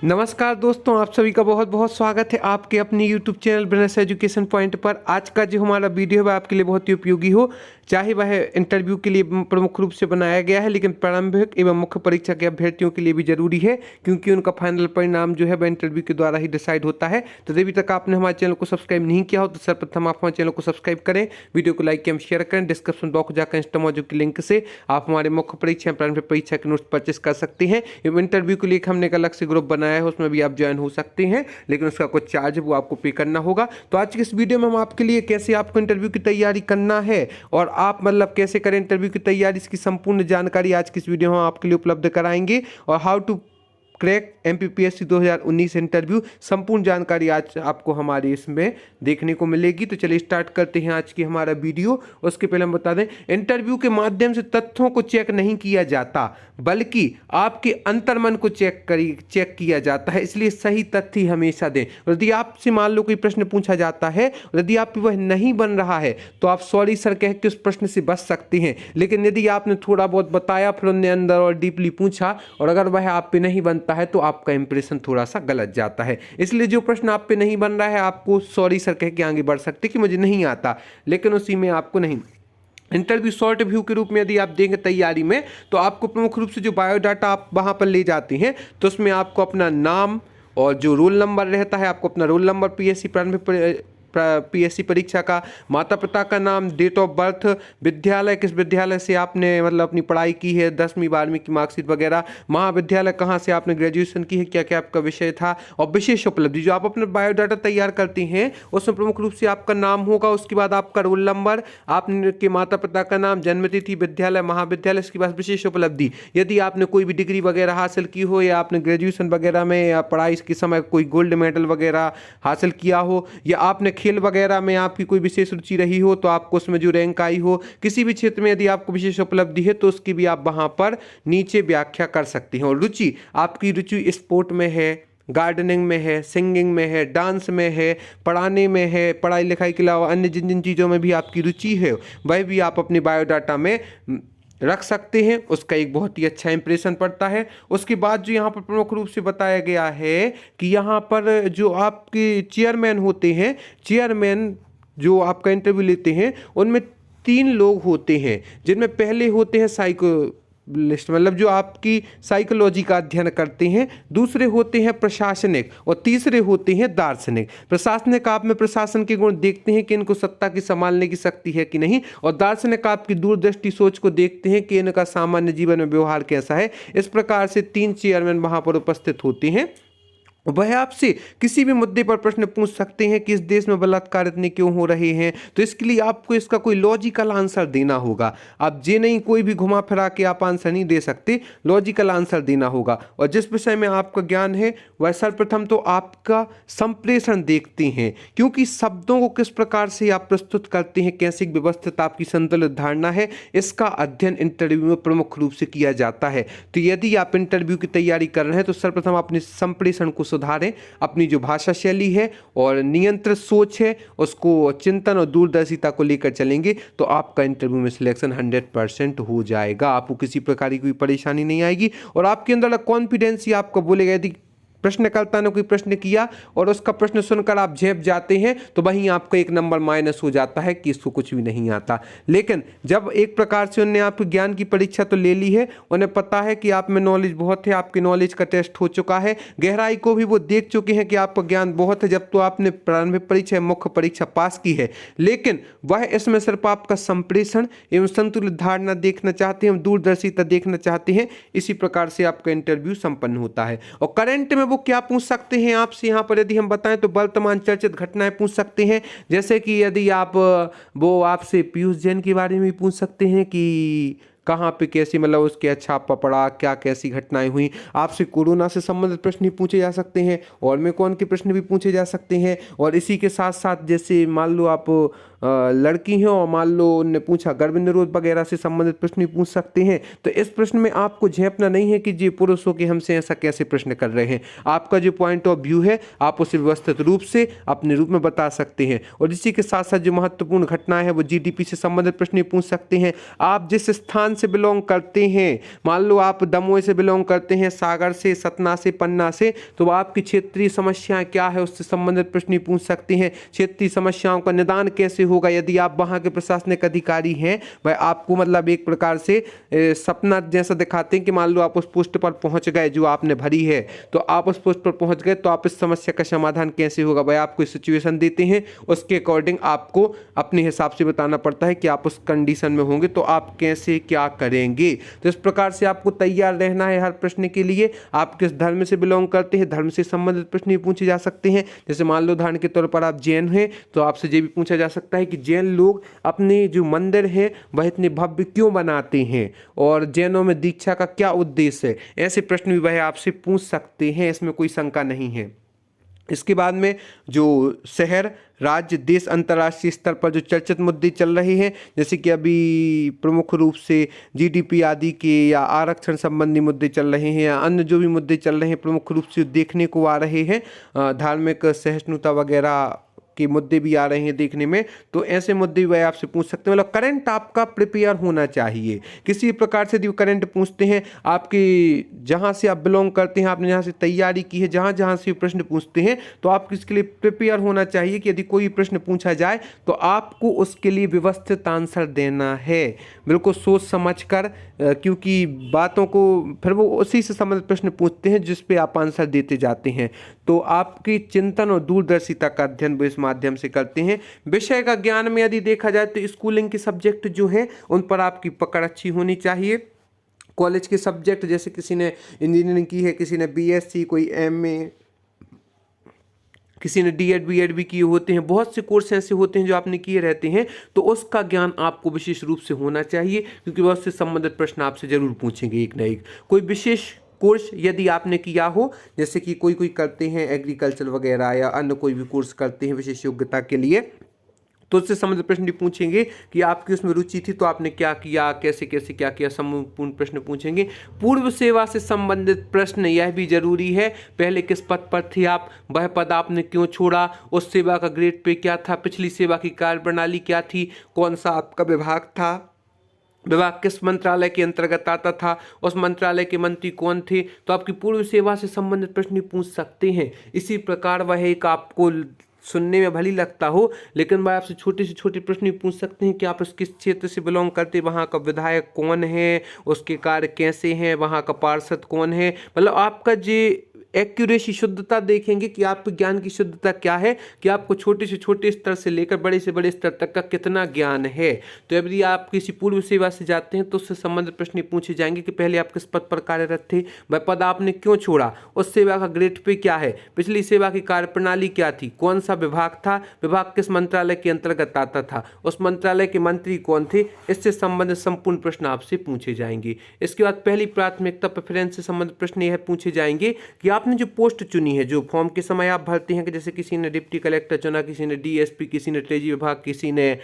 नमस्कार दोस्तों, आप सभी का बहुत बहुत स्वागत है आपके अपने YouTube channel business education point पर। आज का जो हमारा वीडियो है वह आपके लिए बहुत ही उपयोगी हो, चाहे वह इंटरव्यू के लिए प्रमुख रूप से बनाया गया है, लेकिन प्रारंभिक एवं मुख्य परीक्षा के अभ्यर्थियों के लिए भी जरूरी है, क्योंकि उनका फाइनल परिणाम जो है वह इंटरव्यू के द्वारा ही डिसाइड होता है। तो अभी तक आपने हमारे चैनल को सब्सक्राइब नहीं किया हो तो सर्वप्रथम आप हमारे चैनल को सब्सक्राइब करें, वीडियो को लाइक एवं शेयर करें। डिस्क्रिप्शन बॉक्स जाकर इंस्टा मौजूद के लिंक से आप हमारे मुख्य परीक्षा प्रारंभिक परीक्षा के नोट्स परचेस कर सकते हैं। एवं इंटरव्यू के लिए हमने एक अलग से ग्रुप बनाया है, उसमें भी आप ज्वाइन हो सकते हैं, लेकिन उसका कुछ चार्ज है वो आपको पे करना होगा। तो आज की इस वीडियो में हम आपके लिए कैसे आपको इंटरव्यू की तैयारी करना है और आप कैसे करें इंटरव्यू की तैयारी, इसकी संपूर्ण जानकारी आज की इस वीडियो में हम आपके लिए उपलब्ध कराएंगे। और how to crack MPPSC 2019 interview, संपूर्ण जानकारी आज आपको हमारे इसमें देखने को मिलेगी। तो चलिए स्टार्ट करते हैं आज की हमारा वीडियो। उसके पहले हम बता दें, इंटरव्यू के माध्यम से तथ्यों को चेक नहीं किया जाता, बल्कि आपके अंतर्मन को चेक किया जाता है, इसलिए सही तथ्य हमेशा दें। यदि आपसे मान लो कोई प्रश्न पूछा जाता है, यदि आप वह नहीं बन रहा है तो आप सॉरी सर कह के उस प्रश्न से बच सकते हैं, लेकिन यदि आपने थोड़ा बहुत बताया फिर उन्हें अंदर और डीपली पूछा और अगर वह आप पे नहीं बनता है तो आपका इंप्रेशन थोड़ा सा गलत जाता है। इसलिए जो प्रश्न आप पे नहीं बन रहा है आपको सॉरी सर कह के आगे बढ़ सकते कि मुझे नहीं आता, लेकिन उसी में आपको नहीं। इंटरव्यू शॉर्ट व्यू के रूप में यदि आप देखें तैयारी में, तो आपको प्रमुख रूप से जो बायोडाटा आप वहां पर ले जाते हैं, तो उसमें आपको अपना नाम और जो रोल नंबर रहता है, आपको अपना रोल नंबर PSC परीक्षा का, माता पिता का नाम, डेट ऑफ बर्थ, विद्यालय किस विद्यालय से आपने अपनी पढ़ाई की है, 10वीं 12वीं की मार्कशीट वगैरह, महाविद्यालय कहाँ से आपने ग्रेजुएशन की है, क्या क्या आपका विषय था, और विशेष उपलब्धि। जो आप अपने बायोडाटा तैयार करते हैं उसमें प्रमुख रूप से आपका नाम होगा, उसके बाद आपका रोल नंबर, आपके माता पिता का नाम, जन्मतिथि, विद्यालय, महाविद्यालय, इसके बाद विशेष उपलब्धि। यदि आपने कोई भी डिग्री वगैरह हासिल की हो या आपने ग्रेजुएशन वगैरह में या पढ़ाई के समय कोई गोल्ड मेडल वगैरह हासिल किया हो, या आपने खेल वगैरह में आपकी कोई विशेष रुचि रही हो तो आपको उसमें जो रैंक आई हो, किसी भी क्षेत्र में यदि आपको विशेष उपलब्धि है तो उसकी भी आप वहां पर नीचे व्याख्या कर सकते हैं। और रुचि, आपकी रुचि स्पोर्ट में है, गार्डनिंग में है, सिंगिंग में है, डांस में है, पढ़ाने में है, पढ़ाई लिखाई के अलावा अन्य जिन जिन चीज़ों में भी आपकी रुचि है वह भी आप अपने बायोडाटा में रख सकते हैं। उसका एक बहुत ही अच्छा इंप्रेशन पड़ता है। उसके बाद जो यहाँ पर प्रमुख रूप से बताया गया है कि यहाँ पर जो आपके चेयरमैन होते हैं, चेयरमैन जो आपका इंटरव्यू लेते हैं उनमें 3 लोग होते हैं, जिनमें पहले होते हैं साइकोलिस्ट, जो आपकी साइकोलॉजी का अध्ययन करते हैं, दूसरे होते हैं प्रशासनिक और तीसरे होते हैं दार्शनिक। प्रशासनिक आप में प्रशासन के गुण देखते हैं कि इनको सत्ता की संभालने की शक्ति है कि नहीं, और दार्शनिक आपकी दूरदृष्टि सोच को देखते हैं कि इनका सामान्य जीवन में व्यवहार कैसा है। इस प्रकार से 3 चेयरमैन वहां पर उपस्थित होते हैं। वह आपसे किसी भी मुद्दे पर प्रश्न पूछ सकते हैं कि इस देश में बलात्कार इतने क्यों हो रहे हैं, तो इसके लिए आपको इसका कोई लॉजिकल आंसर देना होगा। आप जे नहीं कोई भी घुमा फिरा के आप आंसर नहीं दे सकते, लॉजिकल आंसर देना होगा। और जिस विषय में आपका ज्ञान है वह सर्वप्रथम तो आपका संप्रेषण देखते हैं, क्योंकि शब्दों को किस प्रकार से आप प्रस्तुत करते हैं, कैसे व्यवस्थित आपकी संतुलित धारणा है, इसका अध्ययन इंटरव्यू में प्रमुख रूप से किया जाता है। तो यदि आप इंटरव्यू की तैयारी कर रहे हैं तो सर्वप्रथम अपने संप्रेषण को सुधारें, अपनी जो भाषा शैली है और नियंत्रित सोच है उसको चिंतन और दूरदर्शिता को लेकर चलेंगे तो आपका इंटरव्यू में सिलेक्शन 100% हो जाएगा। आपको किसी प्रकार की कोई परेशानी नहीं आएगी और आपके अंदर कॉन्फिडेंस ही आपको बोलेगा। यदि प्रश्नकर्ता ने कोई प्रश्न किया और उसका प्रश्न सुनकर आप झेप जाते हैं तो वहीं आपका 1 नंबर माइनस हो जाता है कि इसको कुछ भी नहीं आता। लेकिन जब एक प्रकार से उन्होंने आपके ज्ञान की परीक्षा तो ले ली है, उन्हें पता है कि आप में नॉलेज बहुत है, आपके नॉलेज का टेस्ट हो चुका है, गहराई को भी वो देख चुके हैं कि आपका ज्ञान बहुत है, जब तो आपने प्रारंभिक परीक्षा मुख्य परीक्षा पास की है, लेकिन वह इसमें सिर्फ आपका संप्रेषण एवं संतुलित धारणा देखना चाहते हैं, दूरदर्शिता देखना चाहते हैं। इसी प्रकार से आपका इंटरव्यू संपन्न होता है। और करंट में वो क्या पूछ सकते हैं आपसे, यहाँ पर यदि हम बताएं तो वर्तमान चर्चित घटनाएं पूछ सकते हैं, जैसे कि यदि आप वो आपसे पीयूष जैन के बारे में पूछ सकते हैं कि कहाँ पे कैसी उसके छापा पड़ा, क्या कैसी घटनाएं हुई। आपसे कोरोना से संबंधित प्रश्न भी पूछे जा सकते हैं और में कौन के प्रश्न भी पूछे जा सकते हैं। और इसी के साथ साथ जैसे मान लो आप लड़की हैं और मान लो उनने पूछा गर्भ निरोध वगैरह से संबंधित प्रश्न भी पूछ सकते हैं। तो इस प्रश्न में आपको झेपना नहीं है कि जी पुरुषों के हमसे ऐसा कैसे प्रश्न कर रहे हैं। आपका जो पॉइंट ऑफ व्यू है आप उसे व्यवस्थित रूप से अपने रूप में बता सकते हैं। और इसी के साथ साथ जो महत्वपूर्ण घटना है वो जीडीपी से संबंधित प्रश्न भी पूछ सकते हैं। आप जिस स्थान से बिलोंग करते हैं, मान लो आप दमोह से बिलोंग करते हैं, सागर से, सतना से, पन्ना से, तो आपकी क्षेत्रीय समस्याएं क्या है उससे संबंधित प्रश्न भी पूछ सकते हैं। क्षेत्रीय समस्याओं का निदान कैसे होगा, यदि आप वहाँ के प्रशासनिक अधिकारी हैं, वह आपको मतलब एक प्रकार से सपना जैसा दिखाते हैं कि मान लो आप उस पोस्ट पर पहुंच गए जो आपने भरी है, तो आप उस पोस्ट पर पहुंच गए तो आप इस समस्या का समाधान कैसे होगा, भाई आपको सिचुएशन देते हैं, उसके अकॉर्डिंग आपको अपने हिसाब से बताना पड़ता है कि आप उस कंडीशन में होंगे तो आप कैसे क्या करेंगे। तो इस प्रकार से आपको तैयार रहना है हर प्रश्न के लिए। आप किस धर्म से बिलोंग करते हैं, धर्म से संबंधित प्रश्न भी पूछे जा सकते हैं। जैसे मान लो उदाहरण के तौर पर आप जैन हैं तो आपसे ये भी पूछा जा सकता है कि जैन लोग अपने जो मंदिर है वह इतने भव्य क्यों बनाते हैं और जैनों में दीक्षा का क्या उद्देश्य है। ऐसे प्रश्न भी वह आपसे पूछ सकते हैं, इसमें कोई शंका नहीं है। इसके बाद में जो शहर, राज्य, देश, अंतर्राष्ट्रीय स्तर पर जो चर्चित मुद्दे चल रहे हैं, जैसे कि अभी प्रमुख रूप से जीडीपी आदि के या आरक्षण संबंधी मुद्दे चल रहे हैं या अन्य जो भी मुद्दे चल रहे हैं प्रमुख रूप से देखने को आ रहे हैं, धार्मिक सहिष्णुता वगैरह के मुद्दे भी आ रहे हैं देखने में, तो ऐसे मुद्दे भी वह आपसे पूछ सकते हैं। मतलब करंट आपका प्रिपेयर होना चाहिए। किसी प्रकार से यदि करंट पूछते हैं, आपके जहाँ से आप बिलोंग करते हैं, आपने जहाँ से तैयारी की है, जहाँ जहाँ से प्रश्न पूछते हैं, तो आपको इसके लिए प्रिपेयर होना चाहिए कि यदि कोई प्रश्न पूछा जाए तो आपको उसके लिए व्यवस्थित आंसर देना है, बिल्कुल सोच समझ कर, क्योंकि बातों को फिर वो उसी से संबंधित प्रश्न पूछते हैं जिस पे आप आंसर देते जाते हैं। तो आपकी चिंतन और दूरदर्शिता का अध्ययन वो इस माध्यम से करते हैं। विषय का ज्ञान में यदि देखा जाए तो स्कूलिंग के सब्जेक्ट जो हैं उन पर आपकी पकड़ अच्छी होनी चाहिए। कॉलेज के सब्जेक्ट जैसे किसी ने इंजीनियरिंग की है, किसी ने बीएससी, कोई एमए, किसी ने डीएड बीएड भी किए होते हैं, बहुत से कोर्स ऐसे होते हैं जो आपने किए रहते हैं, तो उसका ज्ञान आपको विशेष रूप से होना चाहिए क्योंकि बहुत से संबंधित प्रश्न आपसे जरूर पूछेंगे एक न एक। कोई विशेष कोर्स यदि आपने किया हो, जैसे कि कोई कोई करते हैं एग्रीकल्चर वगैरह या अन्य कोई भी कोर्स करते हैं विशेष योग्यता के लिए, तो उससे संबंधित प्रश्न भी पूछेंगे कि आपकी उसमें रुचि थी तो आपने क्या किया, कैसे कैसे क्या किया, संपूर्ण प्रश्न पूछेंगे। पूर्व सेवा से संबंधित प्रश्न यह भी जरूरी है, पहले किस पद पर थे आप, वह पद आपने क्यों छोड़ा, उस सेवा का ग्रेड पे क्या था, पिछली सेवा की कार्यप्रणाली क्या थी, कौन सा आपका विभाग था, विभाग किस मंत्रालय के अंतर्गत आता था, उस मंत्रालय के मंत्री कौन थे, तो आपकी पूर्व सेवा से संबंधित प्रश्न भी पूछ सकते हैं। इसी प्रकार वह एक आपको सुनने में भली लगता हो लेकिन वह आपसे छोटे से छोटे प्रश्न भी पूछ सकते हैं कि आप किस क्षेत्र से बिलोंग करते, वहाँ का विधायक कौन है, उसके कार्य कैसे हैं, वहाँ का पार्षद कौन है, मतलब आपका जो एक्यूरेसी शुद्धता देखेंगे कि आपके ज्ञान की शुद्धता क्या है, कि आपको छोटे से छोटे स्तर से लेकर बड़े से बड़े स्तर तक का कितना ज्ञान है। तो यदि आप किसी पूर्व सेवा से जाते हैं तो उससे संबंधित प्रश्न पूछे जाएंगे कि पहले आप किस पद पर कार्यरत थे, वह पद आपने क्यों छोड़ा, उस सेवा का ग्रेड पे क्या है, पिछली सेवा की कार्यप्रणाली क्या थी, कौन सा विभाग था, विभाग किस मंत्रालय के अंतर्गत आता था, उस मंत्रालय के मंत्री कौन थे, इससे संबंधित संपूर्ण प्रश्न आपसे पूछे जाएंगे। इसके बाद पहली प्राथमिकता प्रेफरेंस से संबंधित प्रश्न यह पूछे जाएंगे कि आपने जो पोस्ट चुनी है, जो फॉर्म के समय आप भरते हैं, कि जैसे किसी ने डिप्टी कलेक्टर चुना, किसी ने डीएसपी, किसी ने ट्रेजी विभाग, किसी ने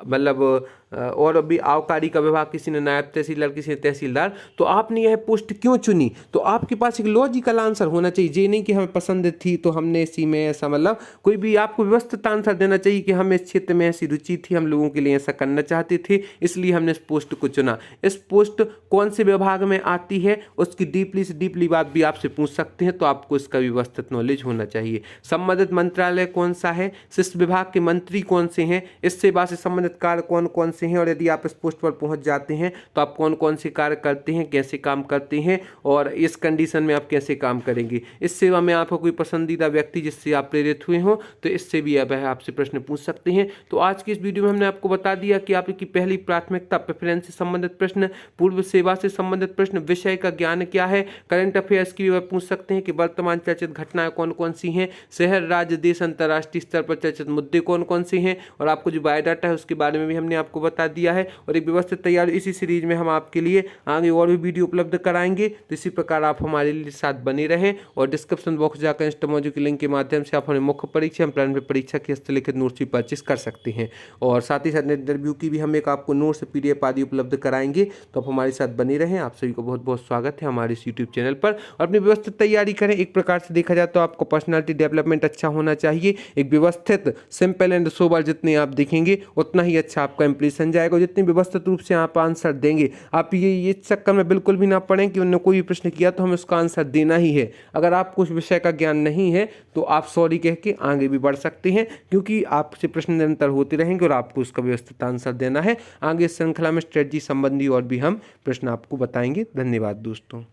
मतलब और अभी आबकारी का विभाग, किसी ने नायब तहसीलदार, किसी ने तहसीलदार, तो आपने यह पोस्ट क्यों चुनी, तो आपके पास एक लॉजिकल आंसर होना चाहिए। ये नहीं कि हमें पसंद थी तो हमने इसी में ऐसा, मतलब कोई भी आपको व्यवस्थित आंसर देना चाहिए कि हमें इस क्षेत्र में ऐसी रुचि थी, हम लोगों के लिए ऐसा करना चाहते थे, इसलिए हमने इस पोस्ट को चुना। इस पोस्ट कौन से विभाग में आती है उसकी डीपली से डीपली बात भी आपसे पूछ सकते हैं, तो आपको इसका व्यवस्थित नॉलेज होना चाहिए। संबंधित मंत्रालय कौन सा है, किस विभाग के मंत्री कौन से हैं, इस सेवा से संबंधित कार्य कौन कौन से हैं, और यदि आप इस पोस्ट पर पहुंच जाते हैं तो आप कौन कौन से कार्य करते हैं, कैसे काम करते हैं, और इस कंडीशन में आप कैसे काम करेंगे। इस सेवा में आपका कोई पसंदीदा व्यक्ति जिससे आप प्रेरित हुए हो, तो इससे भी वह आपसे प्रश्न पूछ सकते हैं। तो आज की इस वीडियो में हमने आपको बता दिया कि आपकी पहली प्राथमिकता प्रेफरेंस से संबंधित प्रश्न, पूर्व सेवा से संबंधित प्रश्न, विषय का ज्ञान क्या है, करंट अफेयर्स की वह पूछ सकते हैं कि वर्तमान चर्चित घटनाएं कौन कौन सी हैं, शहर, राज्य, देश, अंतर्राष्ट्रीय स्तर पर चर्चित मुद्दे कौन कौन से हैं, और आपको जो बायोडाटा है उसके इसके बारे में भी हमने आपको बता दिया है। और एक व्यवस्थित तैयारी इसी सीरीज में हम आपके लिए आगे और भी वीडियो उपलब्ध कराएंगे। तो इसी प्रकार आप हमारे लिए साथ बने रहें और डिस्क्रिप्शन बॉक्स जाकर इंस्टामोजो की लिंक के माध्यम से आप हमें मुख्य परीक्षा प्लान परीक्षा की हस्तलिखित नोट्स भी परचेस कर सकते हैं। और साथ ही साथ इंटरव्यू की भी हम एक आपको नोट्स PDF आदि उपलब्ध कराएंगे। तो आप हमारे साथ बने रहें। आप सभी को बहुत बहुत स्वागत है हमारे इस यूट्यूब चैनल पर। और अपनी व्यवस्थित तैयारी करें। एक प्रकार से देखा जाए तो आपको पर्सनालिटी डेवलपमेंट अच्छा होना चाहिए। एक व्यवस्थित सिंपल एंड सोबर जितने आप दिखेंगे उतना ही अच्छा आपका इंप्रेशन जाएगा। जितनी व्यवस्थित रूप से आप आंसर देंगे, आप ये चक्कर में बिल्कुल भी ना पड़ें कि उन्होंने कोई भी प्रश्न किया तो हमें उसका आंसर देना ही है। अगर आपको उस विषय का ज्ञान नहीं है तो आप सॉरी कह के आगे भी बढ़ सकते हैं, क्योंकि आपसे प्रश्न निरंतर होते रहेंगे और आपको उसका व्यवस्थित आंसर देना है। आगे इस श्रृंखला में स्ट्रेटजी संबंधी और भी हम प्रश्न आपको बताएंगे। धन्यवाद दोस्तों।